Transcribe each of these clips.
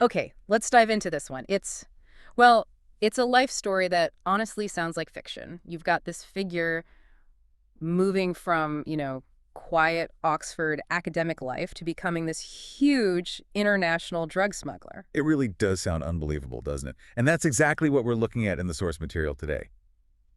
Okay, let's dive into this one. Well, it's a life story that honestly sounds like fiction. You've got this figure moving from, quiet Oxford academic life to becoming this huge international drug smuggler. It really does sound unbelievable, doesn't it? And that's exactly what we're looking at in the source material today.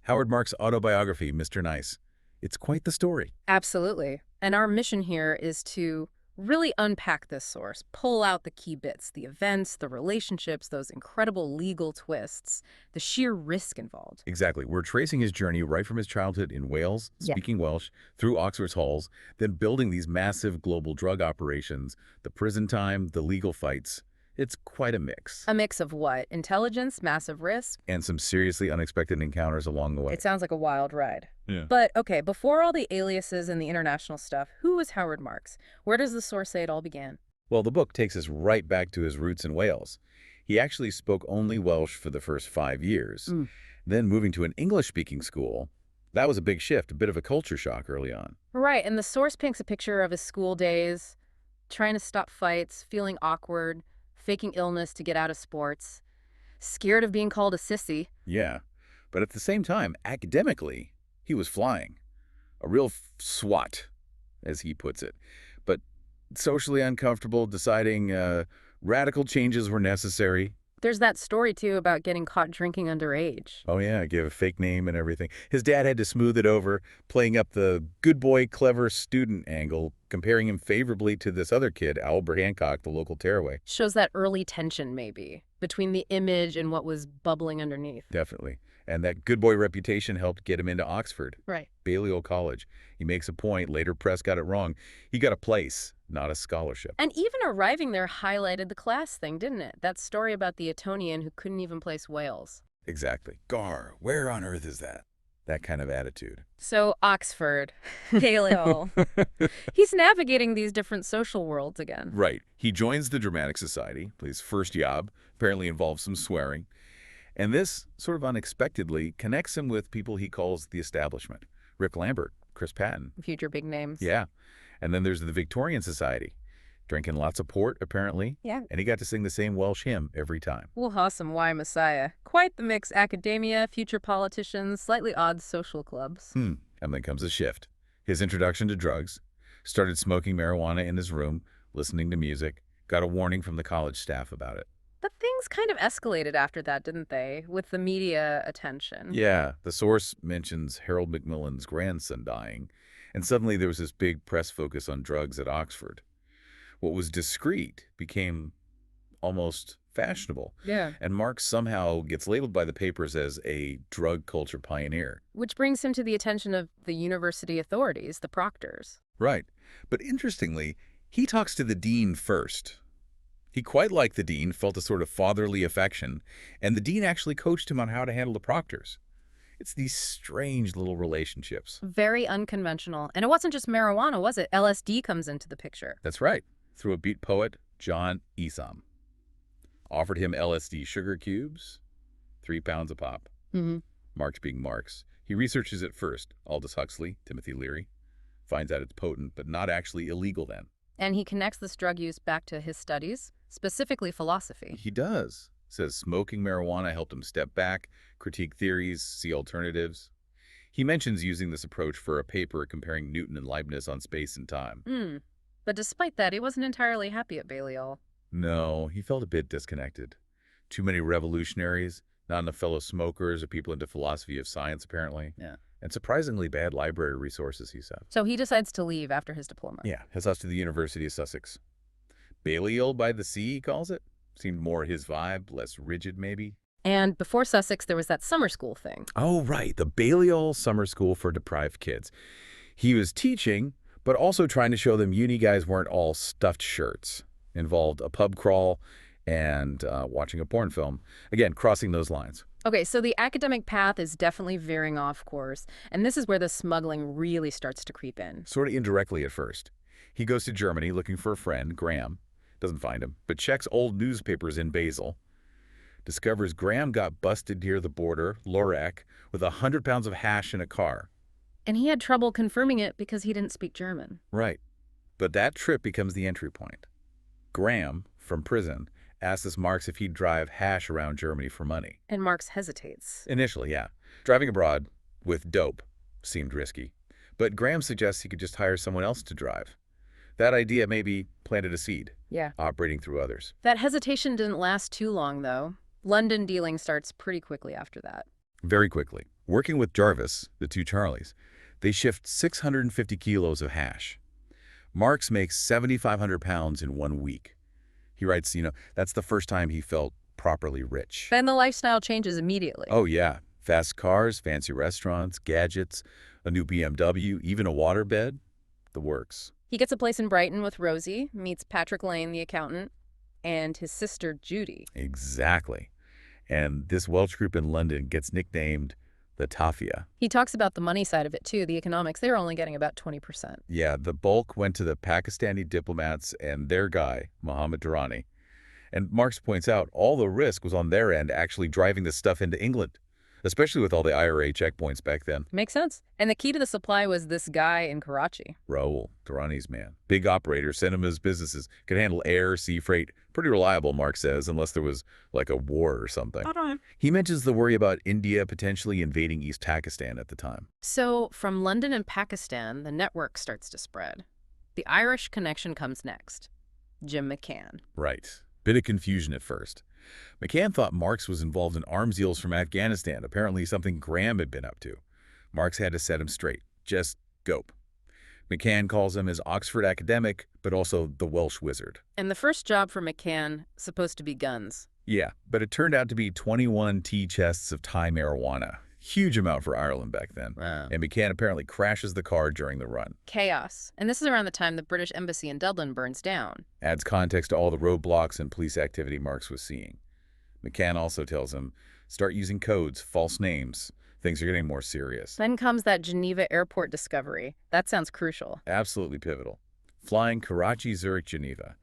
Howard Marks' autobiography, Mr. Nice. It's quite the story. Absolutely. And our mission here is to really unpack this source, pull out the key bits, the events, the relationships, those incredible legal twists, the sheer risk involved. Exactly. We're tracing his journey right from his childhood in Wales, Yeah. speaking Welsh, through Oxford's halls, then building these massive global drug operations, the prison time, the legal fights. It's quite a mix. A mix of what? Intelligence, massive risk? And some seriously unexpected encounters along the way. It sounds like a wild ride. Yeah. But, okay, before all the aliases and the international stuff, who was Howard Marks? Where does the source say it all began? Well, the book takes us right back to his roots in Wales. He actually spoke only Welsh for the first 5 years. Mm. Then moving to an English-speaking school, that was a big shift, a bit of a culture shock early on. Right, and the source paints a picture of his school days, trying to stop fights, feeling awkward, faking illness to get out of sports, scared of being called a sissy. Yeah, but at the same time, academically, he was flying. A real swat, as he puts it. But socially uncomfortable, deciding radical changes were necessary. There's that story, too, about getting caught drinking underage. Oh yeah, gave a fake name and everything. His dad had to smooth it over, playing up the good boy, clever student angle, comparing him favorably to this other kid, Albert Hancock, the local tearaway. Shows that early tension, maybe, between the image and what was bubbling underneath. Definitely. And that good boy reputation helped get him into Oxford, Right. Balliol College. He makes a point, later press got it wrong. He got a place, not a scholarship. And even arriving there highlighted the class thing, didn't it? That story about the Etonian who couldn't even place Wales. Exactly. Gar, where on earth is that? That kind of attitude. So, Oxford, Balliol. He's navigating these different social worlds again. Right. He joins the Dramatic Society, his first job, apparently involves some swearing. And this, sort of unexpectedly, connects him with people he calls the establishment. Rick Lambert, Chris Patton. Future big names. Yeah. And then there's the Victorian Society. Drinking lots of port, apparently. Yeah. And he got to sing the same Welsh hymn every time. Wahasam Why Messiah. Quite the mix: academia, future politicians, slightly odd social clubs. And then comes a shift. His introduction to drugs. Started smoking marijuana in his room, listening to music. Got a warning from the college staff about it. But things kind of escalated after that, didn't they? With the media attention. Yeah, the source mentions Harold Macmillan's grandson dying, and suddenly there was this big press focus on drugs at Oxford. What was discreet became almost fashionable, Yeah. and Marx somehow gets labeled by the papers as a drug culture pioneer. Which brings him to the attention of the university authorities, the proctors. Right. But interestingly, he talks to the dean first. He quite liked the dean, felt a sort of fatherly affection, and the dean actually coached him on how to handle the proctors. It's these strange little relationships. Very unconventional. And it wasn't just marijuana, was it? LSD comes into the picture. That's right. Through a beat poet, John Esom. Offered him LSD sugar cubes, 3 pounds a pop. Mm-hmm. Marx being Marx. He researches it first. Aldous Huxley, Timothy Leary. Finds out it's potent, but not actually illegal then. And he connects this drug use back to his studies, specifically philosophy. He does. Says smoking marijuana helped him step back, critique theories, see alternatives. He mentions using this approach for a paper comparing Newton and Leibniz on space and time. But despite that, he wasn't entirely happy at Balliol. No, he felt a bit disconnected. Too many revolutionaries, not enough fellow smokers or people into philosophy of science, apparently. Yeah. And surprisingly bad library resources, he said. So he decides to leave after his diploma. Yeah, heads off to the University of Sussex. Balliol by the sea, he calls it. Seemed more his vibe, less rigid maybe. And before Sussex, there was that summer school thing. Oh, right, the Balliol Summer School for Deprived Kids. He was teaching, but also trying to show them uni guys weren't all stuffed shirts. Involved a pub crawl and watching a porn film. Again, crossing those lines. Okay, so the academic path is definitely veering off course, and this is where the smuggling really starts to creep in. Sort of indirectly at first. He goes to Germany looking for a friend, Graham. Doesn't find him, but checks old newspapers in Basel. Discovers Graham got busted near the border, Lorach, with 100 pounds of hash in a car. And he had trouble confirming it because he didn't speak German. Right. But that trip becomes the entry point. Graham, from prison, asks Marks if he'd drive hash around Germany for money. And Marx hesitates. Initially, yeah. Driving abroad with dope seemed risky. But Graham suggests he could just hire someone else to drive. That idea maybe planted a seed, Yeah. operating through others. That hesitation didn't last too long, though. London dealing starts pretty quickly after that. Very quickly. Working with Jarvis, the two Charlies, they shift 650 kilos of hash. Marks makes 7,500 pounds in 1 week. He writes, that's the first time he felt properly rich. Then the lifestyle changes immediately. Oh, yeah. Fast cars, fancy restaurants, gadgets, a new BMW, even a waterbed. The works. He gets a place in Brighton with Rosie, meets Patrick Lane, the accountant, and his sister, Judy. Exactly. And this Welsh group in London gets nicknamed the Tafia. He talks about the money side of it, too, the economics. They're only getting about 20%. Yeah, the bulk went to the Pakistani diplomats and their guy, Mohammed Durrani. And Marx points out all the risk was on their end actually driving the stuff into England, especially with all the IRA checkpoints back then. Makes sense. And the key to the supply was this guy in Karachi. Raoul, Durrani's man. Big operator, sent him his businesses, could handle air, sea freight. Pretty reliable, Mark says, unless there was like a war or something. He mentions the worry about India potentially invading East Pakistan at the time. So from London and Pakistan, the network starts to spread. The Irish connection comes next. Jim McCann. Right. Bit of confusion at first. McCann thought Marx was involved in arms deals from Afghanistan, apparently something Graham had been up to. Marx had to set him straight. Just gope. McCann calls him his Oxford academic, but also the Welsh wizard. And the first job for McCann, supposed to be guns. Yeah, but it turned out to be 21 tea chests of Thai marijuana. Huge amount for Ireland back then. Wow. And McCann apparently crashes the car during the run. Chaos. And this is around the time the British embassy in Dublin burns down. Adds context to all the roadblocks and police activity Marx was seeing. McCann also tells him, start using codes, false names. Things are getting more serious. Then comes that Geneva airport discovery. That sounds crucial. Absolutely pivotal. Flying Karachi, Zurich, Geneva.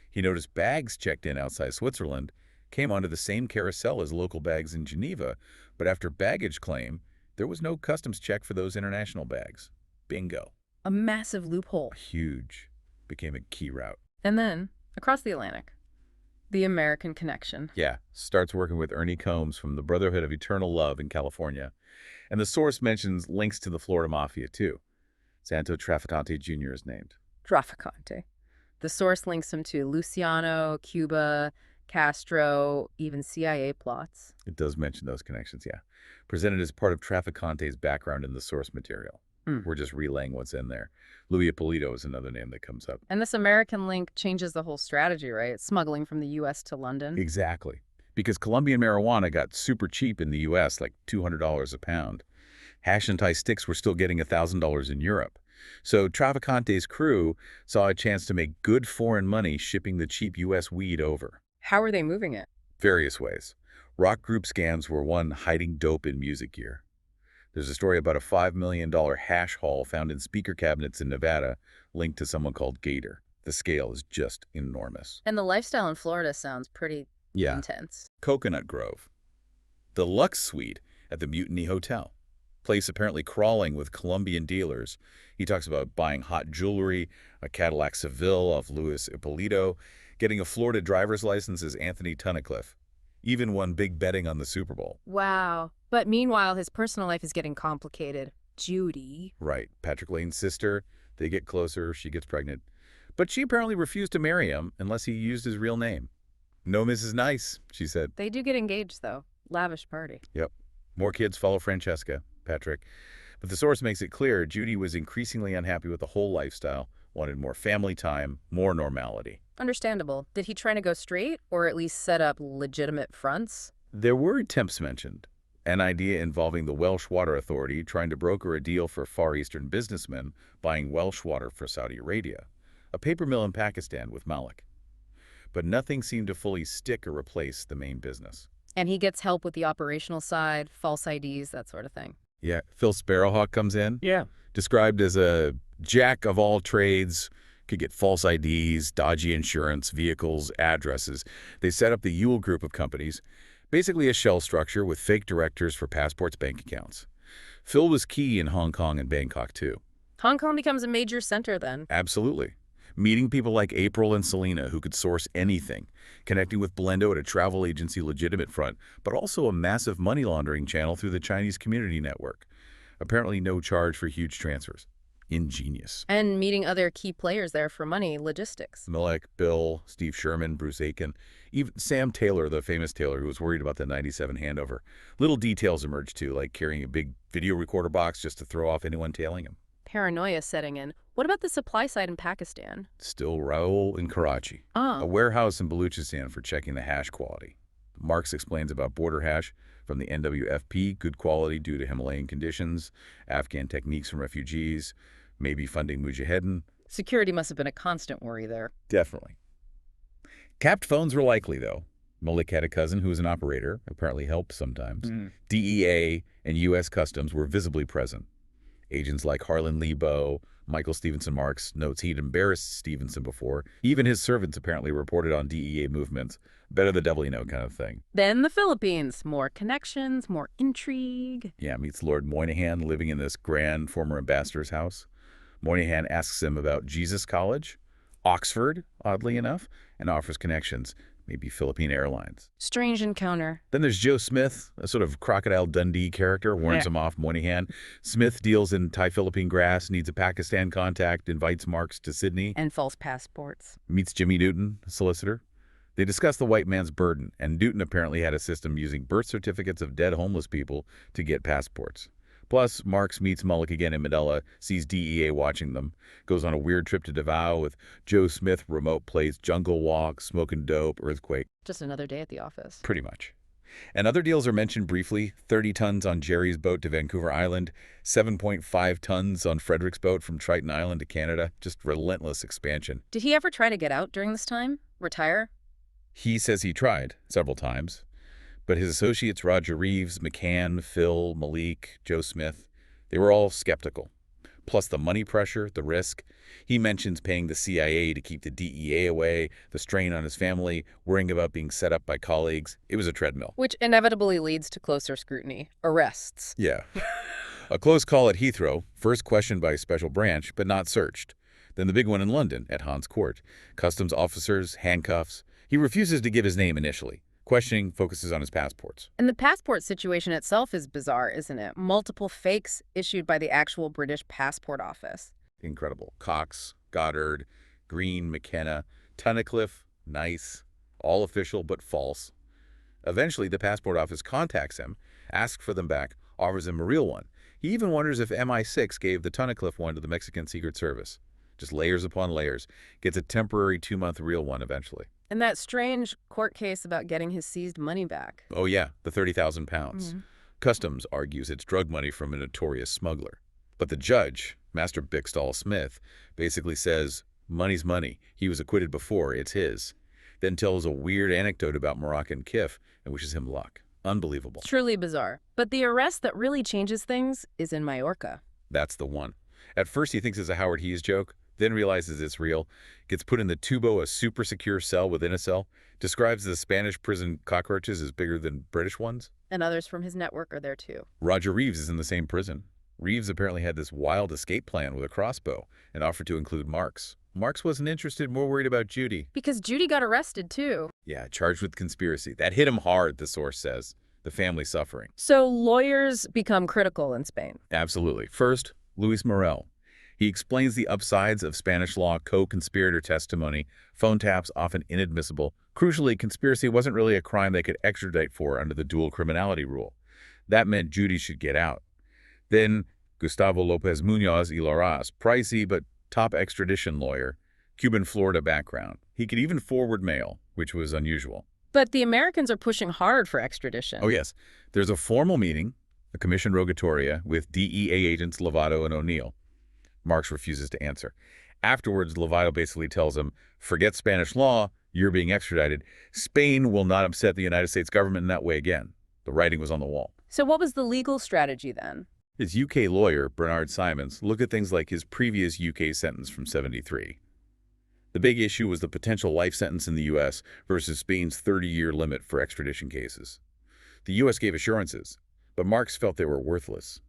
He noticed bags checked in outside Switzerland came onto the same carousel as local bags in Geneva, but after baggage claim, there was no customs check for those international bags. Bingo. A massive loophole. Huge. Became a key route. And then, across the Atlantic, the American connection. Yeah, starts working with Ernie Combs from the Brotherhood of Eternal Love in California. And the source mentions links to the Florida Mafia, too. Santo Traficante Jr. is named. Traficante. The source links him to Luciano, Cuba, Castro, even CIA plots. It does mention those connections, yeah. Presented as part of Traficante's background in the source material. We're just relaying what's in there. Louis Ippolito is another name that comes up. And this American link changes the whole strategy, right? Smuggling from the U.S. to London. Exactly. Because Colombian marijuana got super cheap in the U.S., like $200 a pound. Hash and Thai sticks were still getting $1,000 in Europe. So Traficante's crew saw a chance to make good foreign money shipping the cheap U.S. weed over. How are they moving it? Various ways. Rock group scams were one, hiding dope in music gear. There's a story about a $5 million hash haul found in speaker cabinets in Nevada linked to someone called Gator. The scale is just enormous. And the lifestyle in Florida sounds pretty intense. Coconut Grove. The Lux Suite at the Mutiny Hotel. Place apparently crawling with Colombian dealers. He talks about buying hot jewelry, a Cadillac Seville off Louis Ippolito, getting a Florida driver's license as Anthony Tunnicliffe. Even won big betting on the Super Bowl. Wow. But meanwhile, his personal life is getting complicated. Judy. Right. Patrick Lane's sister. They get closer. She gets pregnant. But she apparently refused to marry him unless he used his real name. No Mrs. Nice, she said. They do get engaged, though. Lavish party. Yep. More kids follow Francesca, Patrick. But the source makes it clear Judy was increasingly unhappy with the whole lifestyle, wanted more family time, more normality. Understandable. Did he try to go straight, or at least set up legitimate fronts? There were attempts mentioned. An idea involving the Welsh Water Authority trying to broker a deal for Far Eastern businessmen buying Welsh water for Saudi Arabia, a paper mill in Pakistan with Malik. But nothing seemed to fully stick or replace the main business. And he gets help with the operational side, false IDs, that sort of thing. Yeah, Phil Sparrowhawk comes in. Yeah. Described as a jack of all trades, could get false IDs, dodgy insurance, vehicles, addresses. They set up the Yule group of companies, basically a shell structure with fake directors for passports, bank accounts. Phil was key in Hong Kong and Bangkok, too. Hong Kong becomes a major center then. Absolutely. meeting people like April and Selena who could source anything, connecting with Blendo at a travel agency legitimate front, but also a massive money laundering channel through the Chinese community network. Apparently no charge for huge transfers. Ingenious. And meeting other key players there for money, logistics. Milek, Bill, Steve Sherman, Bruce Aiken, even Sam Taylor, the famous Taylor, who was worried about the 97 handover. Little details emerged too, like carrying a big video recorder box just to throw off anyone tailing him. Paranoia setting in. What about the supply side in Pakistan? Still Raoul in Karachi, a Oh, warehouse in Baluchistan for checking the hash quality. Marx explains about border hash from the NWFP, good quality due to Himalayan conditions, Afghan techniques from refugees, maybe funding mujahideen. security must have been a constant worry there. Definitely. Capped phones were likely, though. Malik had a cousin who was an operator, apparently helped sometimes. DEA and U.S. Customs were visibly present. Agents like Harlan Lebo, Michael Stevenson Marks notes he'd embarrassed Stevenson before. Even his servants apparently reported on DEA movements. Better the devil you know kind of thing. Then the Philippines. More connections, more intrigue. Yeah, meets Lord Moynihan living in this grand former ambassador's house. Moynihan asks him about Jesus College, Oxford, oddly enough, and offers connections, maybe Philippine Airlines. Strange encounter. Then there's Joe Smith, a sort of Crocodile Dundee character, warns him off Moynihan. Smith deals in Thai-Philippine grass, needs a Pakistan contact, invites Marx to Sydney, And false passports. meets Jimmy Newton, a solicitor. They discuss the white man's burden, and Newton apparently had a system using birth certificates of dead homeless people to get passports. Plus, Marx meets Mullick again in Manila, sees DEA watching them, goes on a weird trip to Davao with Joe Smith, remote plays Jungle Walk, Smoking Dope, Earthquake. Just another day at the office. Pretty much. And other deals are mentioned briefly, 30 tons on Jerry's boat to Vancouver Island, 7.5 tons on Frederick's boat from Triton Island to Canada, just relentless expansion. Did he ever try to get out during this time? Retire? He says he tried several times, but his associates Roger Reeves, McCann, Phil, Malik, Joe Smith, they were all skeptical. Plus the money pressure, the risk. He mentions paying the CIA to keep the DEA away, the strain on his family, worrying about being set up by colleagues. It was a treadmill. Which inevitably leads to closer scrutiny. Arrests. Yeah. A close call at Heathrow, first questioned by a special branch, but not searched. Then the big one in London, at Hans Court. Customs officers, handcuffs. He refuses to give his name initially. Questioning focuses on his passports. And the passport situation itself is bizarre, isn't it? Multiple fakes issued by the actual British passport office. Incredible. Cox, Goddard, Green, McKenna, Tunnicliffe, Nice. All official but false. Eventually, the passport office contacts him, asks for them back, offers him a real one. He even wonders if MI6 gave the Tunnicliffe one to the Mexican Secret Service. Just layers upon layers. Gets a temporary 2-month real one eventually. And that strange court case about getting his seized money back. Oh yeah, the 30,000 pounds. Customs argues it's drug money from a notorious smuggler. But the judge, Master Bixtall Smith, basically says, money's money. He was acquitted before, it's his. Then tells a weird anecdote about Moroccan Kif and wishes him luck. Unbelievable. Truly bizarre. But the arrest that really changes things is in Majorca. That's the one. At first he thinks it's a Howard Hughes joke, then realizes it's real, gets put in the tubo, a super secure cell within a cell, describes the Spanish prison cockroaches as bigger than British ones. And others from his network are there too. Roger Reeves is in the same prison. Reeves apparently had this wild escape plan with a crossbow and offered to include Marx. Marx wasn't interested, more worried about Judy. Because Judy got arrested too. Yeah, charged with conspiracy. That hit him hard, the source says. The family suffering. So lawyers become critical in Spain. Absolutely. First, Luis Morel. He explains the upsides of Spanish law co-conspirator testimony, phone taps often inadmissible. Crucially, conspiracy wasn't really a crime they could extradite for under the dual criminality rule. That meant Judy should get out. Then Gustavo Lopez Munoz y Larraz, pricey but top extradition lawyer, Cuban Florida background. He could even forward mail, which was unusual. But the Americans are pushing hard for extradition. Oh yes, there's a formal meeting, a commission rogatoria, with DEA agents Lovato and O'Neill. Marx refuses to answer. Afterwards, Lovato basically tells him, forget Spanish law, you're being extradited. Spain will not upset the United States government in that way again. The writing was on the wall. So what was the legal strategy then? His UK lawyer, Bernard Simons, looked at things like his previous UK sentence from '73. The big issue was the potential life sentence in the U.S. versus Spain's 30-year limit for extradition cases. The U.S. gave assurances, but Marx felt they were worthless.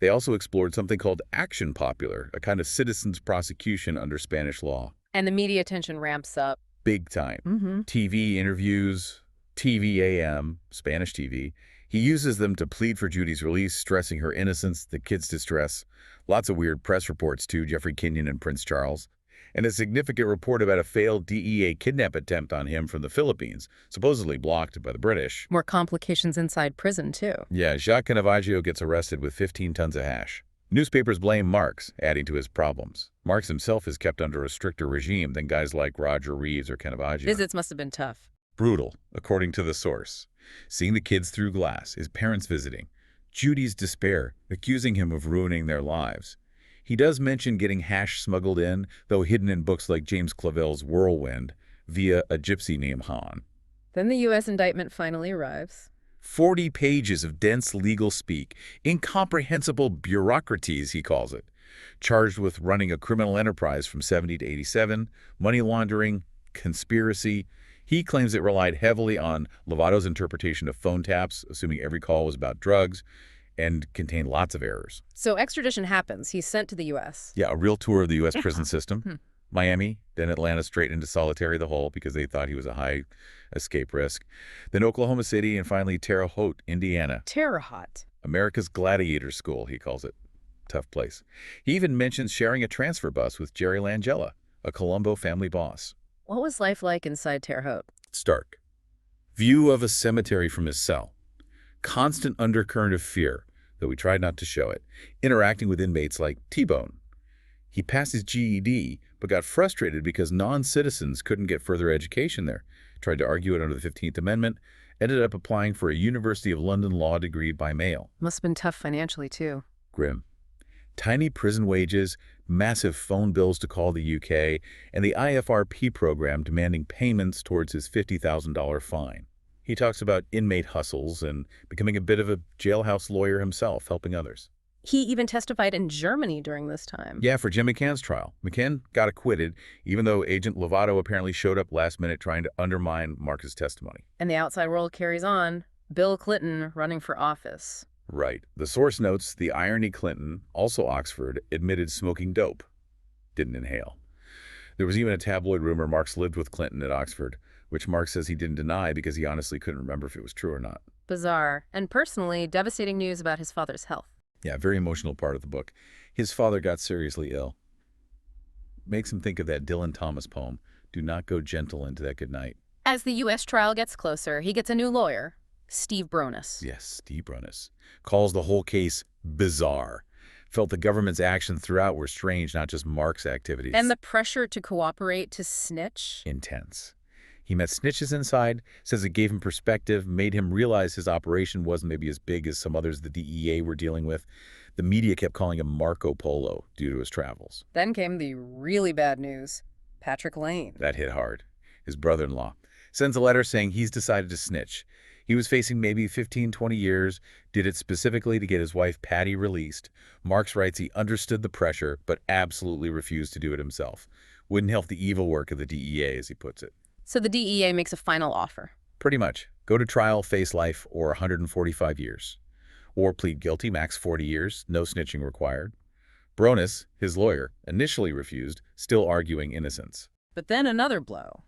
They also explored something called action popular, a kind of citizen's prosecution under Spanish law. And the media attention ramps up. Big time. Mm-hmm. TV interviews, TVAM, Spanish TV. He uses them to plead for Judy's release, stressing her innocence, the kids' distress. Lots of weird press reports, too, Jeffrey Kenyon and Prince Charles. And a significant report about a failed DEA kidnap attempt on him from the Philippines, supposedly blocked by the British. More complications inside prison, too. Yeah, Jacques Canavaggio gets arrested with 15 tons of hash. Newspapers blame Marx, adding to his problems. Marx himself is kept under a stricter regime than guys like Roger Reeves or Canavaggio. Visits must have been tough. Brutal, according to the source. Seeing the kids through glass, his parents visiting, Judy's despair, accusing him of ruining their lives. He does mention getting hash smuggled in, though hidden in books like James Clavell's Whirlwind, via a gypsy named Han. Then the U.S. indictment finally arrives. 40 pages of dense legal speak, incomprehensible bureaucraties, he calls it. Charged with running a criminal enterprise from 70 to 87, money laundering, conspiracy. He claims it relied heavily on Lovato's interpretation of phone taps, assuming every call was about drugs, and contained lots of errors. So extradition happens. He's sent to the U.S. Yeah, a real tour of the U.S. prison system. Miami, then Atlanta, straight into solitary the hole because they thought he was a high escape risk. Then Oklahoma City, and finally Terre Haute, Indiana. Terre Haute. America's gladiator school, he calls it. Tough place. He even mentions sharing a transfer bus with Jerry Langella, a Colombo family boss. What was life like inside Terre Haute? Stark. View of a cemetery from his cell. Constant undercurrent of fear, though he tried not to show it. Interacting with inmates like T-Bone. He passed his GED, but got frustrated because non-citizens couldn't get further education there. Tried to argue it under the 15th Amendment. Ended up applying for a University of London law degree by mail. Must have been tough financially, too. Grim. Tiny prison wages, massive phone bills to call the UK, and the IFRP program demanding payments towards his $50,000 fine. He talks about inmate hustles and becoming a bit of a jailhouse lawyer himself, helping others. He even testified in Germany during this time. Yeah, for Jim McCann's trial. McCann got acquitted, even though Agent Lovato apparently showed up last minute trying to undermine Marx's testimony. And the outside world carries on. Bill Clinton running for office. Right. The source notes the irony Clinton, also Oxford, admitted smoking dope. Didn't inhale. There was even a tabloid rumor Marx lived with Clinton at Oxford, which Marx says he didn't deny because he honestly couldn't remember if it was true or not. Bizarre. And personally, devastating news about his father's health. Yeah, very emotional part of the book. His father got seriously ill. Makes him think of that Dylan Thomas poem, "Do not go gentle into that good night." As the U.S. trial gets closer, he gets a new lawyer, Steve Bronis. Yes, Steve Bronis. Calls the whole case bizarre. Felt the government's actions throughout were strange, not just Mark's activities. And the pressure to cooperate, to snitch? Intense. He met snitches inside, says it gave him perspective, made him realize his operation wasn't maybe as big as some others the DEA were dealing with. The media kept calling him Marco Polo due to his travels. Then came the really bad news. Patrick Lane. That hit hard. His brother-in-law sends a letter saying he's decided to snitch. He was facing maybe 15, 20 years, did it specifically to get his wife Patty released. Marx writes he understood the pressure, but absolutely refused to do it himself. Wouldn't help the evil work of the DEA, as he puts it. So the DEA makes a final offer. Pretty much. Go to trial, face life, or 145 years. Or plead guilty, max 40 years, no snitching required. Bronis, his lawyer, initially refused, still arguing innocence. But then another blow.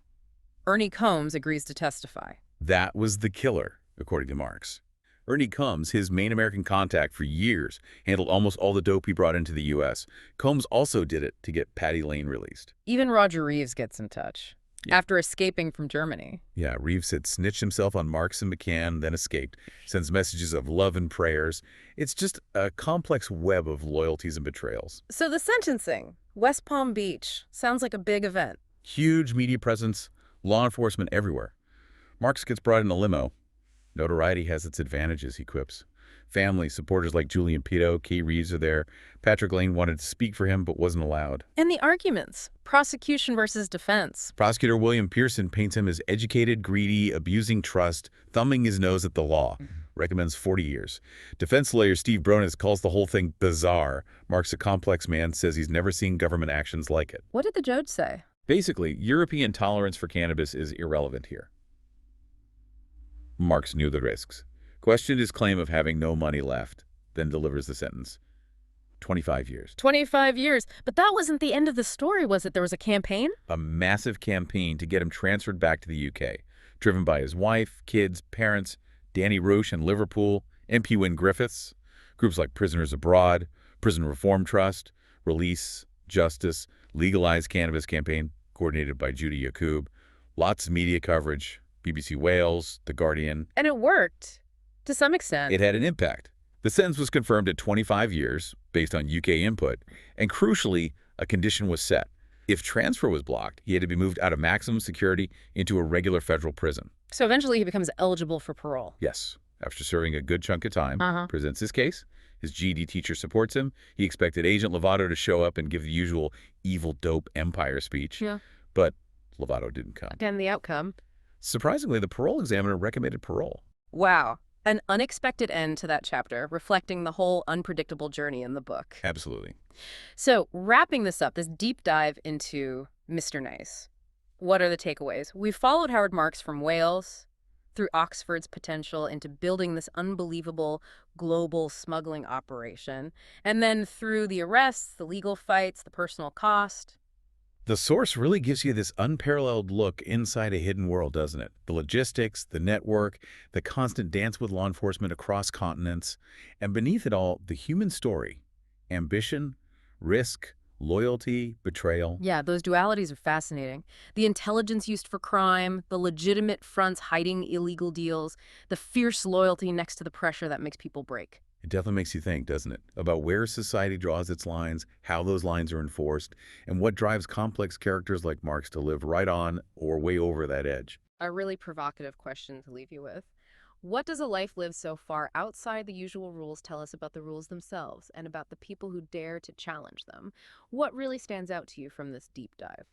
Ernie Combs agrees to testify. That was the killer, according to Marx. Ernie Combs, his main American contact for years, handled almost all the dope he brought into the U.S. Combs also did it to get Patty Lane released. Even Roger Reeves gets in touch. Yeah. After escaping from Germany. Yeah, Reeves had snitched himself on Marx and McCann, then escaped, sends messages of love and prayers. It's just a complex web of loyalties and betrayals. So the sentencing, West Palm Beach, sounds like a big event. Huge media presence, law enforcement everywhere. Marx gets brought in a limo. Notoriety has its advantages, he quips. Family, supporters like Julian Pito, Kay Reeves are there. Patrick Lane wanted to speak for him but wasn't allowed. And the arguments, prosecution versus defense. Prosecutor William Pearson paints him as educated, greedy, abusing trust, thumbing his nose at the law. Recommends 40 years. Defense lawyer Steve Bronis calls the whole thing bizarre. Marx, a complex man, says he's never seen government actions like it. What did the judge say? Basically, European tolerance for cannabis is irrelevant here. Marx knew the risks. Questioned his claim of having no money left, then delivers the sentence. 25 years. 25 years. But that wasn't the end of the story, was it? There was a campaign? A massive campaign to get him transferred back to the UK, driven by his wife, kids, parents, Danny Roche in Liverpool, MP Wynne Griffiths, groups like Prisoners Abroad, Prison Reform Trust, Release, Justice, Legalize Cannabis campaign, coordinated by Judy Yacoub, lots of media coverage, BBC Wales, The Guardian. And it worked, to some extent. It had an impact. The sentence was confirmed at 25 years, based on UK input, and crucially, a condition was set. If transfer was blocked, he had to be moved out of maximum security into a regular federal prison. So eventually he becomes eligible for parole. Yes. After serving a good chunk of time, Uh-huh. presents his case. His GED teacher supports him. He expected Agent Lovato to show up and give the usual evil dope empire speech. Yeah. But Lovato didn't come. Again, the outcome. Surprisingly, the parole examiner recommended parole. Wow. An unexpected end to that chapter, reflecting the whole unpredictable journey in the book. Absolutely. So, wrapping this up, this deep dive into Mr. Nice. What are the takeaways? We've followed Howard Marks from Wales through Oxford's potential into building this unbelievable global smuggling operation, and then through the arrests, the legal fights, the personal cost. The source really gives you this unparalleled look inside a hidden world, doesn't it? The logistics, the network, the constant dance with law enforcement across continents, and beneath it all, the human story. Ambition, risk, loyalty, betrayal. Yeah, those dualities are fascinating. The intelligence used for crime, the legitimate fronts hiding illegal deals, the fierce loyalty next to the pressure that makes people break. It definitely makes you think, doesn't it? About where society draws its lines, how those lines are enforced, and what drives complex characters like Marx to live right on or way over that edge. A really provocative question to leave you with. What does a life lived so far outside the usual rules tell us about the rules themselves and about the people who dare to challenge them? What really stands out to you from this deep dive?